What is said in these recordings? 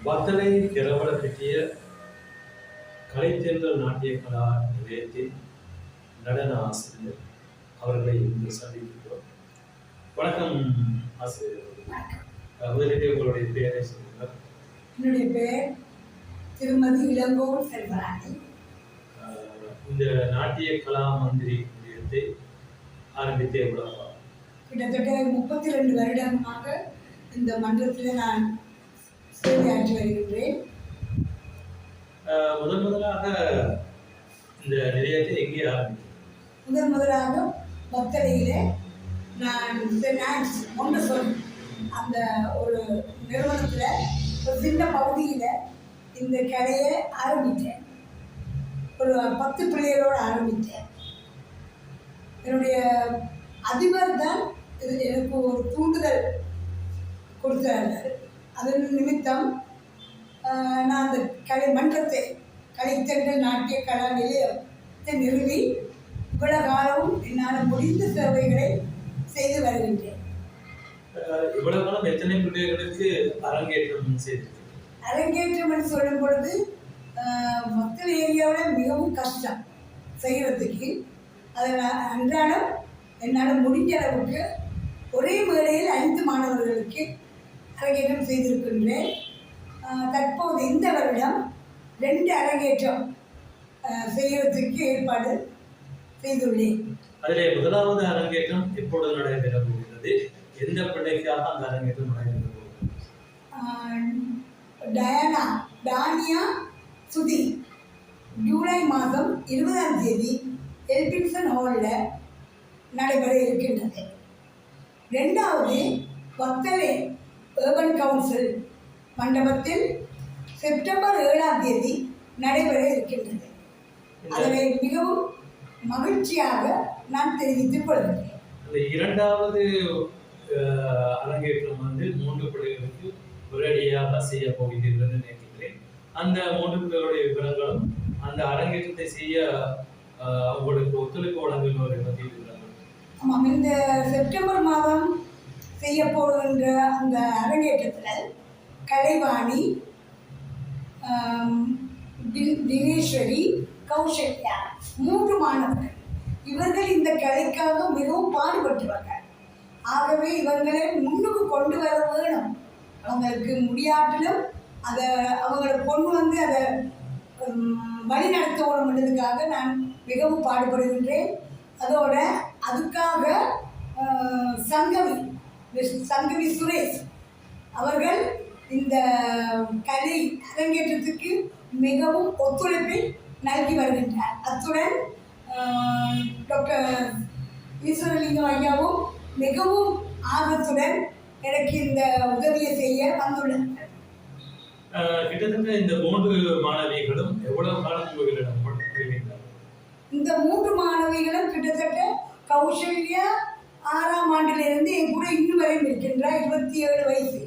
வத்தலை கிரவல பெற்றிய கலைத்தென்றல் நாட்டிய கலா நிலையத்தின் நடன ஆசிரியர் அவர்களை இன்று சந்திக்கிறோம். வணக்கம் ஆசிரியர். முதலிலே உங்களுடைய பெயரை சொல்லுங்கள். என்னுடைய பெயர் திருமதி இளங்கோவன் செல்வராணி. இந்த நாட்டிய கலா மந்திரி நிலையத்தை ஆரம்பித்து எவ்வளவு? கிட்டத்தட்ட 32 வருடமாக இந்த மன்றத்தில் நான் சேவையாற்றி வருகின்றேன். முதலாக இந்த நிலையத்தை எங்கே ஆரம்பித்தேன்? முதலாக வத்தலையிலே நான் ஒன்று அந்த ஒரு நிறுவனத்தில் ஒரு சின்ன பகுதியில் இந்த கடையை ஆரம்பித்தேன். ஒரு 10 பிள்ளைகளோடு ஆரம்பித்தேன். என்னுடைய அதிபர் தான் எனக்கு ஒரு தூண்டுதல் கொடுத்தார்கள். அதன் நிமித்தம் நான் அந்த மன்றத்தை கலைத்தென்றல் நாட்டிய கலா நிலையத்தை நிறுவி இவ்வளவு காலமும் என்னால் முடிந்த சேவைகளை செய்து வருகின்றேன். இவ்வளவு காலம் எத்தனை பிள்ளைகளுக்கு அரங்கேற்றம் செய்து? அரங்கேற்றம் என்று சொல்லும் பொழுது மக்கள் ஏரியாவில் மிகவும் கஷ்டம் செய்கிறதுக்கு. அதில் அன்றாடம் என்னால் முடிஞ்ச அளவுக்கு ஒரே மேடையில் 5 மாணவர்களுக்கு அரங்கேற்றம் செய்திருக்கின்றேன். தற்போது இந்த வருடம் 2 அரங்கேற்றம் செய்வதற்கு ஏற்பாடு செய்துள்ளேன். அதில் முதலாவது அரங்கேற்றம் எப்பொழுது நடைபெற போகிறது? எந்த பிள்ளைக்காக அந்த அரங்கேற்றம் நடைபெற போகிறது? டானியா சுதி ஜூலை மாதம் 20ஆம் தேதி எல்பின்சன் ஹாலில் நடைபெற இருக்கின்றது. 2வது வத்தலை ஏர்பன் கவுன்சில் மண்டபத்தில் செப்டம்பர் 7ஆம் தேதி நடைபெற இருக்கின்றது. அதனை மிகவும் மகிழ்ச்சியாக நான் தெரிவித்துக் கொள்கிறேன். அந்த 2வது அரங்கேற்றம் 3 பிள்ளைகளுக்கு ஒரேடியாக செய்ய போகிறீர்கள் நினைக்கிறேன். அந்த 3 பிள்ளைகளுடைய விவரங்களும் அந்த அரங்கேற்றத்தை செய்ய உங்களுக்கு ஒத்துழைப்பு வழங்குகிறவரை பற்றி இருக்கிறார்கள். ஆமாம், இந்த செப்டம்பர் மாதம் செய்ய போகின்ற அந்த அரங்கேற்றத்தில் கலைவாணி, தினேஸ்வரி, கௌசல்யா 3 மாணவர்கள். இவர்கள் இந்த கலைக்காக மிகவும் பாடுபட்டுவார்கள். ஆகவே இவர்களை முன்னுக்கு கொண்டு வர வேணும். அவங்களுக்கு முடியாட்டிலும் அதை அவங்களை கொண்டு வந்து அதை வழி நடத்தணுன்றதுக்காக நான் மிகவும் பாடுபடுகின்றேன். அதோட அதுக்காக சங்கவி சுரேஷ் அவர்கள் இந்த கலை அரங்கேற்றத்துக்கு மிகவும் ஒத்துழைப்பை நல்கி வருகின்றார். அத்துடன் டாக்டர் ஈஸ்வரலிங்கம் ஐயாவும் மிகவும் ஆர்வத்துடன் எனக்கு இந்த உதவியை செய்ய வந்துள்ளனர். கிட்டத்தட்ட இந்த 3 மாணவிகளும் எவ்வளவு காலம் இந்த 3 மாணவிகளும் கிட்டத்தட்ட கௌசல்யா 6ஆம் ஆண்டிலிருந்து என் கூட இன்னும் வரையும் இருக்கின்றார். 27 வயசு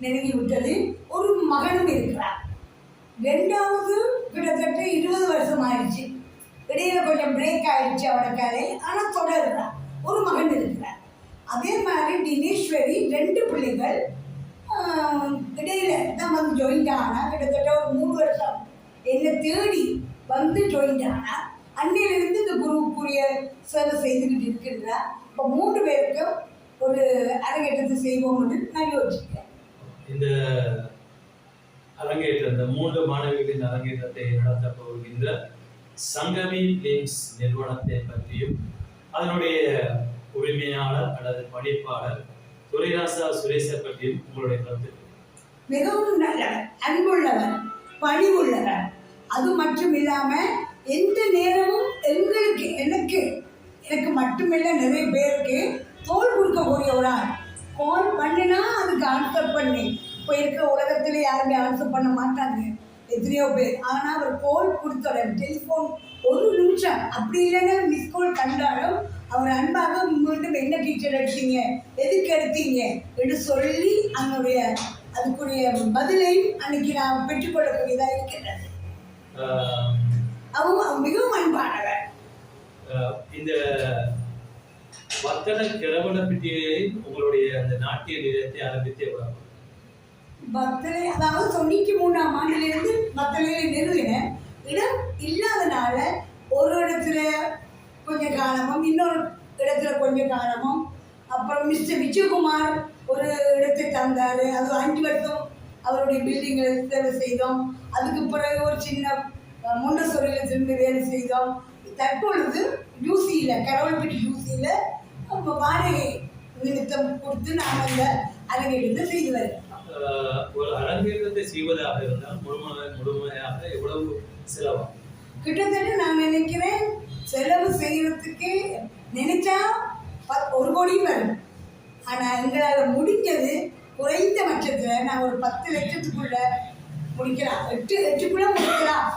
நெருங்கி விட்டது. ஒரு மகனும் இருக்கிறார். 2வது கிட்டத்தட்ட 20 வருஷம் ஆயிடுச்சு. இடையில கொஞ்சம் பிரேக் ஆயிடுச்சு அவட கதை. ஆனால் தொடர்றார். ஒரு மகன் இருக்கிறார். அதே மாதிரி தினேஸ்வரி 2 பிள்ளைகள் இடையில தான் வந்து ஜாயிண்ட் ஆனா. கிட்டத்தட்ட ஒரு 3 வருஷம் என்னை தேடி வந்து ஜாயிண்ட் ஆனா. அன்னையிலிருந்து இந்த குருவுக்குரிய சேவை செய்துக்கிட்டு இருக்கின்றார். இப்போ 3 பேருக்கும் ஒரு அரங்கேற்றத்தை செய்வோம்னு நான் யோசிக்கிறேன். இந்த அரங்கேற்றம், இந்த 3 மாணவிகளின் அரங்கேற்றத்தை நடத்த போகின்ற சங்கவி பிலிம்ஸ் நிறுவனத்தை பற்றியும் அதனுடைய உரிமையாளர் அல்லது படிப்பாளர் துரைராசா சுரேஷை பற்றியும் உங்களுடைய கருத்து? மிகவும் நல்லவர், அன்புள்ளவர், பணிவுள்ளவர். அது மட்டும் இல்லாமல் எந்த நேரமும் எனக்கு மட்டுமில்லை நிறைய பேருக்கு தோல் கொடுக்கக்கூடிய ஒரு ஆள். கால் பண்ணினா அதுக்கு ஆன்சர் பண்ணி இப்போ இருக்கிற உலகத்தில் யாருமே ஆன்சர் பண்ண மாட்டாங்க, எத்தனையோ பேர். ஆனால் அவர் கால் கொடுத்தோட டெலிஃபோன் 1 நிமிஷம் அப்படி இல்லைன்னா மிஸ் கால் கண்டாலும் அவர் அன்பாக மீண்டும் என்ன டீச்சர் எடுத்தீங்க, எதுக்கு எடுத்தீங்க என்று சொல்லி அதனுடைய அதுக்குரிய பதிலையும் அன்னைக்கு நான் பெற்றுக்கொள்ளக்கூடியதாக இருக்கின்றது. அவங்க மிகவும் அன்பானவர். இந்த வத்தல கிழவன பிட்டியை உங்களுடைய அந்த நாட்டிய நிலையத்தை ஆரம்பித்து எவ்வளவு? பத்தலை அதாவது 93ஆம் ஆண்டிலிருந்து பத்தலையில் நிறுவின இடம் இல்லாதனால ஒரு இடத்துல கொஞ்ச காலமும் இன்னொரு இடத்துல கொஞ்ச காலமும் அப்புறம் மிஸ்டர் விஜயகுமார் ஒரு இடத்தை தந்தார். அது 5 வருஷம் அவருடைய பில்டிங்கில் சேவை செய்தோம். அதுக்கு பிறகு ஒரு சின்ன முண்டசொரியில் திரும்பி வேலை செய்தோம். தற்பொழுது யூசியில் கடவுள்பட்டி யூசியில் வாடகை நிமித்தம் கொடுத்து நாம் அந்த அரங்கேற்றத்தை செய்து வருகிறோம். ஒரு அரங்கேற்றத்தை செய்வதாக இருந்தால் முழுமையாக எவ்வளவு செலவாகும்? கிட்டத்தட்ட நான் நினைக்கிறேன் செலவு செய்யறதுக்கு நினைச்சா 1 கோடி வரும். ஆனால் எங்களால் முடிஞ்சது குறைந்தபட்சத்தில் நான் ஒரு 10 லட்சத்துக்குள்ள முடிக்கலாம், 8க்குள்ள முடிக்கலாம்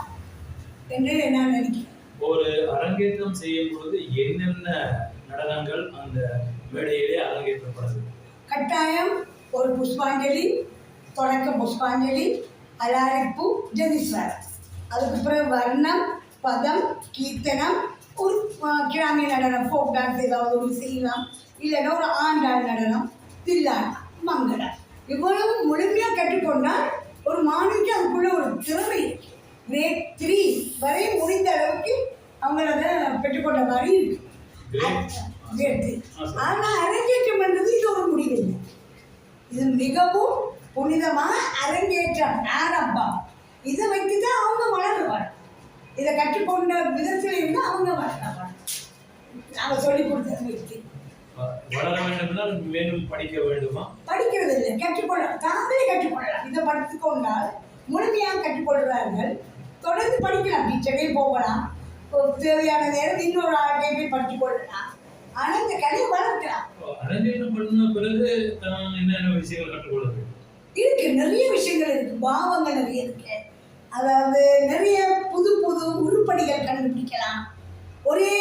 என்று நான் நினைக்கிறேன். ஒரு அரங்கேற்றம் செய்யும் பொழுது என்னென்ன நடனங்கள் அந்த மேடையிலே அரங்கேற்றப்படுது? கட்டாயம் ஒரு புஷ்பாஞ்சலி, தொடக்க புஷ்பாஞ்சலி, அலாரிப்பு, ஜதிஸ்வரம், அதுக்கு பிறகு வர்ணம், பதம், கீர்த்தனம், ஒரு கிராமிய நடனம், ஃபோக் டான்ஸ் ஏதாவது ஒரு செய்யலாம், இல்லைன்னா ஒரு ஆண்டாள் நடனம், தில்லானா, மங்களம். இவ்வளவு முழுமையாக கற்றுக்கொண்டால் ஒரு மாணவிக்கு அதுக்குள்ள ஒரு திறமை இருக்கு. கிரேட் 3 வரை முடிந்த அளவுக்கு அவங்க அதை பெற்றுக்கொண்ட மாதிரி இருக்கு. ஆனால் அரங்கேற்றம் பண்ணுறது இது ஒரு முடிவு இல்லை. இது மிகவும் புனிதமாக அரங்கேற்றம் ஆரம்பம். இதை வைத்து தான் அவங்க வளருவாங்க. இதை கற்றுக்கொண்ட விதத்தில் இருந்து அவங்க வளருவாங்க. நாங்கள் சொல்லிக் கொடுத்தது வைத்து வளர வேண்டும்னா மேலும் படிக்க வேண்டுமா? படிக்கிறது இல்லை, கற்றுக்கொள்ளலாம், தாங்களே கற்றுக்கொள்ளலாம். இதை படித்துக்கொண்டால் முழுமையாக கற்றுக்கொள்கிறார்கள். தொடர்ந்து படிக்கலாம், டீச்சரே போகலாம், தேவையான நேரம் இன்னொரு ஆட்டை போய் படித்துக் கொள்ளலாம். ஆனால் இந்த கலையை வளர்க்கலாம். அரங்கேற்றம் பண்ண பிறகு என்னென்ன விஷயங்கள் கற்றுக்கொள்வது இருக்கு, நிறைய விஷயங்கள் இருக்கு, பாவங்கள் நிறைய இருக்கு. அதாவது நிறைய புது புது உருப்படிகள் கண்டுபிடிக்கலாம். ஒரே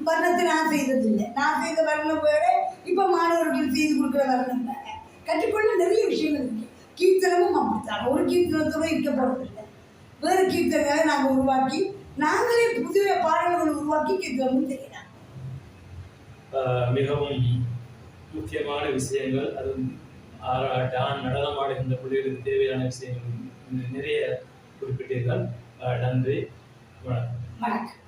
வர்ணத்தை நான் செய்ததில்லை, நான் செய்த வர்ணம் வேற, இப்போ மாணவர்கள் செய்து கொடுக்குற வர்ணம் வேற. கற்றுக்கொள்ள நிறைய விஷயங்கள் இருக்கு. கீர்த்தனமும் அப்படித்தான், ஒரு கீர்த்தனத்தோடு இருக்க போறதில்லை. வேறு கீர்த்தனைகளை நாங்கள் உருவாக்கி நாங்களே புதிய பாடல்களை உருவாக்கி கீர்த்தனமும் செய்யலாம். மிகவும் முக்கியமான விஷயங்கள், அது நடனம் ஆடுகின்ற பிள்ளைகளுக்கு தேவையான விஷயங்கள் நிறைய குறிப்பிட்டீர்கள். நன்றி, வணக்கம். வணக்கம்.